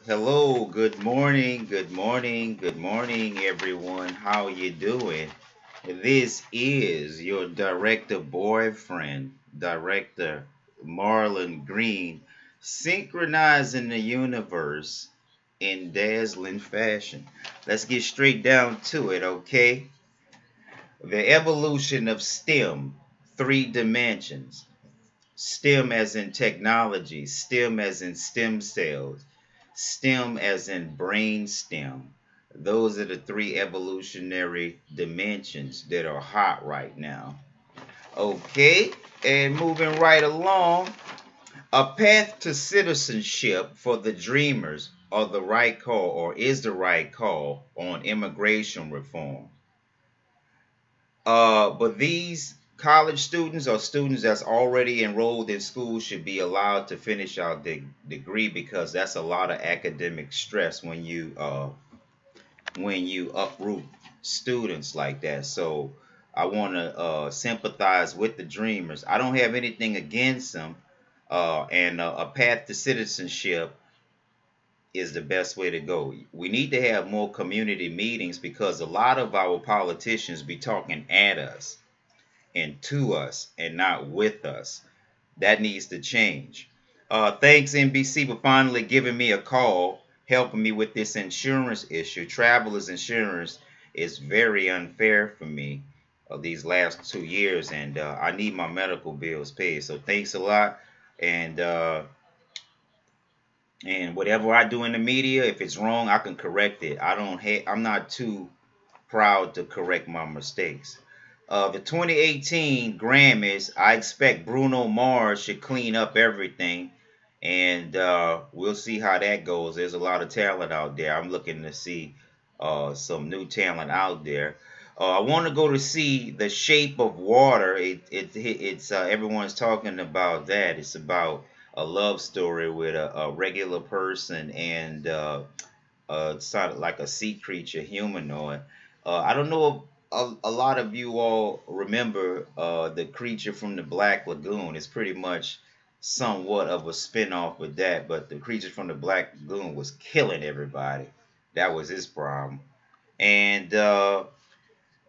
Hello, good morning, good morning, everyone. How you doing? This is your director boyfriend, Director Marlon Green, synchronizing the universe in dazzling fashion. Let's get straight down to it, okay? The evolution of STEM, three dimensions. STEM as in technology, STEM as in stem cells, STEM as in brain stem. Those are the three evolutionary dimensions that are hot right now. Okay, and moving right along, a path to citizenship for the dreamers are the right call or is the right call on immigration reform. But these college students or students that's already enrolled in school should be allowed to finish out their degree because that's a lot of academic stress when you uproot students like that. So I want to sympathize with the dreamers. I don't have anything against them, and a path to citizenship is the best way to go. We need to have more community meetings because a lot of our politicians be talking at us and to us and not with us. That needs to change. Thanks, NBC, for finally giving me a call, helping me with this insurance issue. Travelers insurance is very unfair for me these last 2 years, and I need my medical bills paid. So thanks a lot. And and whatever I do in the media, if it's wrong, I can correct it. I'm not too proud to correct my mistakes. The 2018 Grammys, I expect Bruno Mars should clean up everything, and we'll see how that goes. There's a lot of talent out there. I'm looking to see some new talent out there. I want to go to see The Shape of Water. It's everyone's talking about that. It's about a love story with a regular person and sort of like a sea creature, humanoid. I don't know if a lot of you all remember the creature from the Black Lagoon. It's pretty much somewhat of a spin-off with that, but the creature from the Black Lagoon was killing everybody. That was his problem. And Soros'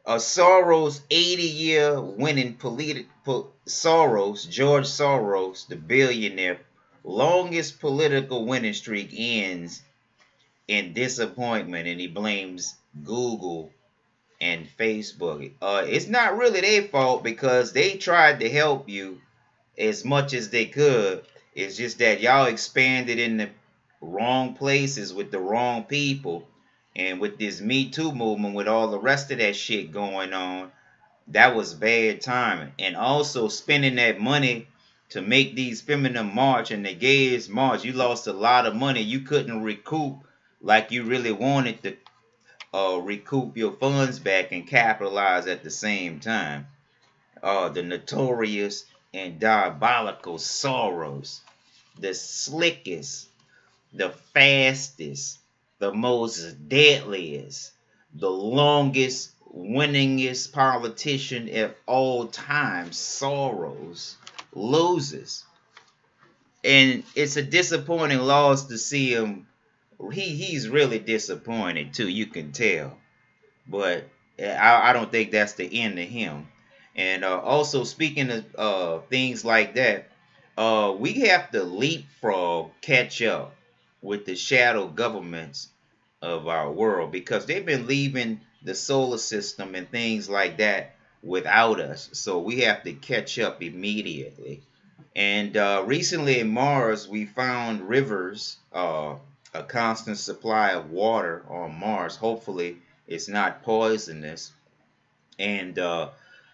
80-year winning Soros, George Soros, the billionaire, longest political winning streak ends in disappointment, and he blames Google and Facebook. It's not really their fault because they tried to help you as much as they could. It's just that y'all expanded in the wrong places with the wrong people. And with this Me Too movement, with all the rest of that shit going on, that was bad timing. And also spending that money to make these feminine march and the gays march, you lost a lot of money you couldn't recoup like you really wanted to recoup your funds back and capitalize at the same time. The notorious and diabolical Soros, the slickest, the fastest, the most deadliest, the longest, winningest politician of all time, Soros, loses. And it's a disappointing loss to see him. He's really disappointed too, you can tell. But I don't think that's the end of him. And also, speaking of things like that, we have to leapfrog, catch up with the shadow governments of our world because they've been leaving the solar system and things like that without us. So we have to catch up immediately. And recently in Mars, we found rivers, a constant supply of water on Mars. Hopefully, it's not poisonous. And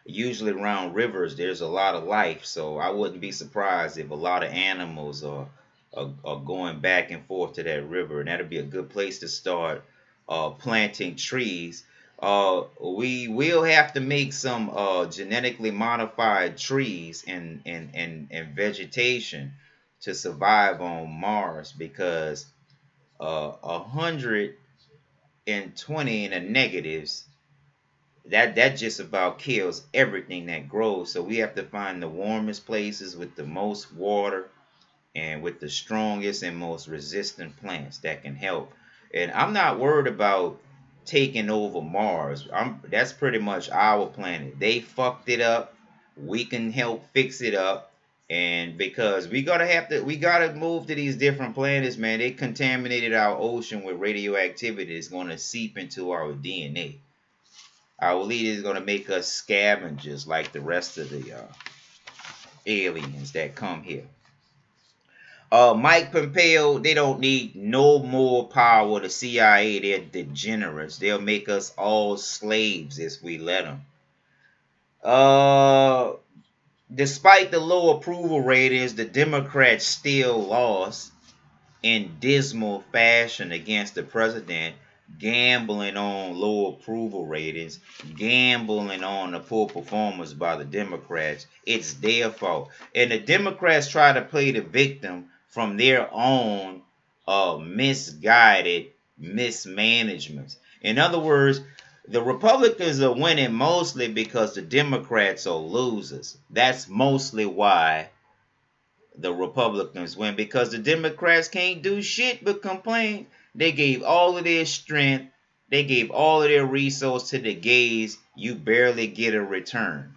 usually around rivers, there's a lot of life. So I wouldn't be surprised if a lot of animals are going back and forth to that river. And that'd be a good place to start planting trees. We will have to make some genetically modified trees and vegetation to survive on Mars because 120 in the negatives, that just about kills everything that grows. So we have to find the warmest places with the most water and with the strongest and most resistant plants that can help. And I'm not worried about taking over Mars. That's pretty much our planet. They fucked it up. We can help fix it up. And because we gotta move to these different planets, man. They contaminated our ocean with radioactivity. It's gonna seep into our DNA. Our leader is gonna make us scavengers like the rest of the aliens that come here. Mike Pompeo, they don't need no more power. The CIA, they're degenerates. They'll make us all slaves if we let them. Despite the low approval ratings, the Democrats still lost in dismal fashion against the president, gambling on low approval ratings, gambling on the poor performance by the Democrats. It's their fault. And the Democrats try to play the victim from their own misguided mismanagements. In other words, the Republicans are winning mostly because the Democrats are losers. That's mostly why the Republicans win, because the Democrats can't do shit but complain. They gave all of their strength, they gave all of their resources to the gays. You barely get a return.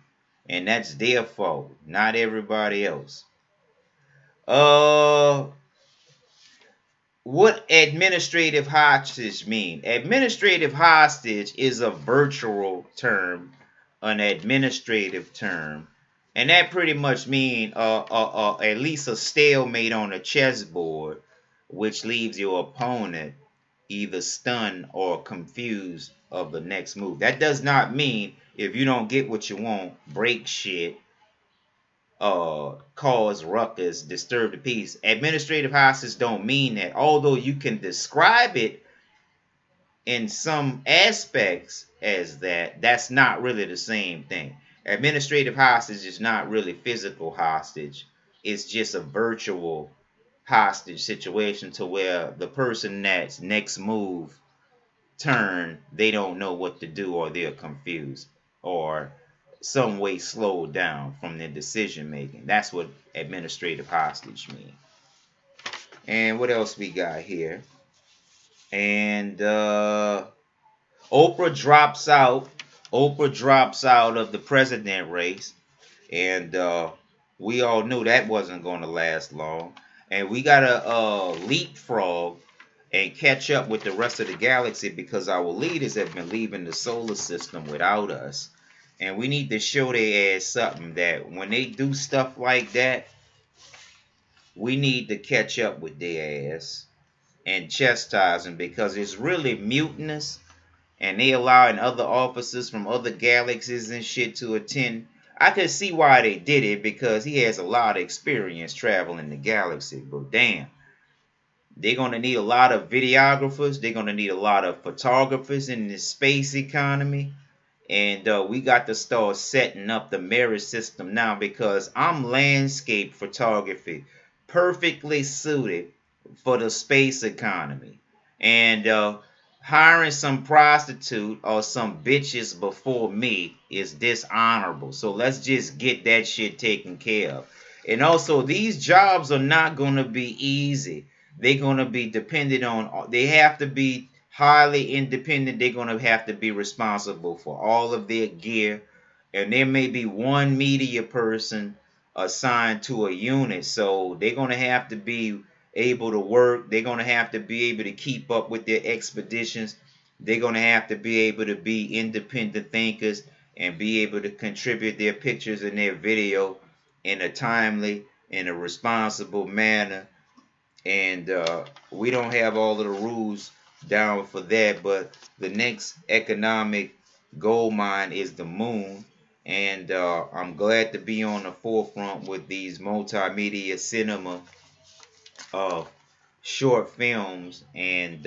And that's their fault, not everybody else. What administrative hostage mean? Administrative hostage is a virtual term, an administrative term. And that pretty much means at least a stalemate on a chessboard, which leaves your opponent either stunned or confused of the next move. That does not mean if you don't get what you want, break shit, cause ruckus, disturb the peace. Administrative hostage don't mean that. Although you can describe it in some aspects as that, that's not really the same thing. Administrative hostage is not really physical hostage. It's just a virtual hostage situation to where the person that's next move turn, they don't know what to do, or they're confused, or some way slowed down from their decision making. That's what administrative hostage means. And what else we got here? And Oprah drops out. Oprah drops out of the president race, and we all knew that wasn't going to last long. And we got to leapfrog and catch up with the rest of the galaxy, because our leaders have been leaving the solar system without us. And we need to show their ass something, that when they do stuff like that, we need to catch up with their ass and chastise them, because it's really mutinous. And they allowing other officers from other galaxies and shit to attend. I could see why they did it, because he has a lot of experience traveling the galaxy. But damn, they're going to need a lot of videographers. They're going to need a lot of photographers in the space economy. And we got to start setting up the merit system now, because I'm landscape photography, perfectly suited for the space economy. And hiring some prostitute or some bitches before me is dishonorable. So let's just get that shit taken care of. And also, these jobs are not going to be easy. They're going to be dependent on, they have to be highly independent. They're going to have to be responsible for all of their gear. And there may be one media person assigned to a unit. So they're going to have to be able to work. They're going to have to be able to keep up with their expeditions. They're going to have to be able to be independent thinkers and be able to contribute their pictures and their video in a timely, in a responsible manner. And we don't have all of the rules down for that, but the next economic gold mine is the moon. And I'm glad to be on the forefront with these multimedia cinema short films, and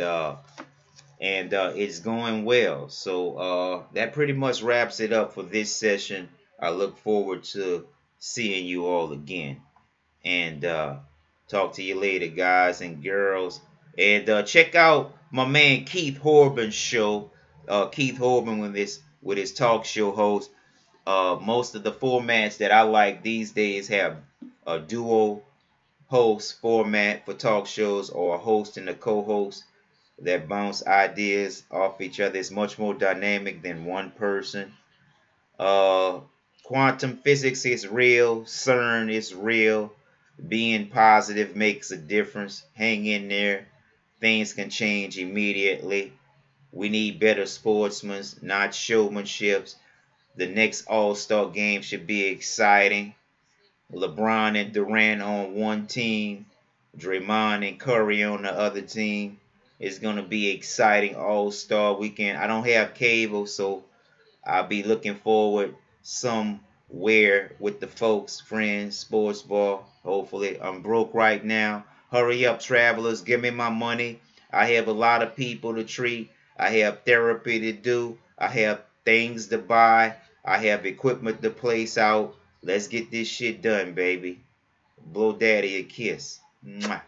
it's going well. So that pretty much wraps it up for this session. I look forward to seeing you all again, and talk to you later, guys and girls. And check out my man Keith Horbin's show. Keith Horbin with his talk show host. Most of the formats that I like these days have a duo host format for talk shows, or a host and a co-host that bounce ideas off each other. It's much more dynamic than one person. Uh, Quantum physics is real. CERN is real. Being positive makes a difference. Hang in there. Things can change immediately. We need better sportsmen, not showmanships. The next All-Star game should be exciting. LeBron and Durant on one team, Draymond and Curry on the other team. It's going to be exciting All-Star weekend. I don't have cable, so I'll be looking forward somewhere with the folks, friends, sports ball. Hopefully, I'm broke right now. Hurry up, travelers. Give me my money. I have a lot of people to treat. I have therapy to do. I have things to buy. I have equipment to place out. Let's get this shit done, baby. Blow daddy a kiss. Mwah.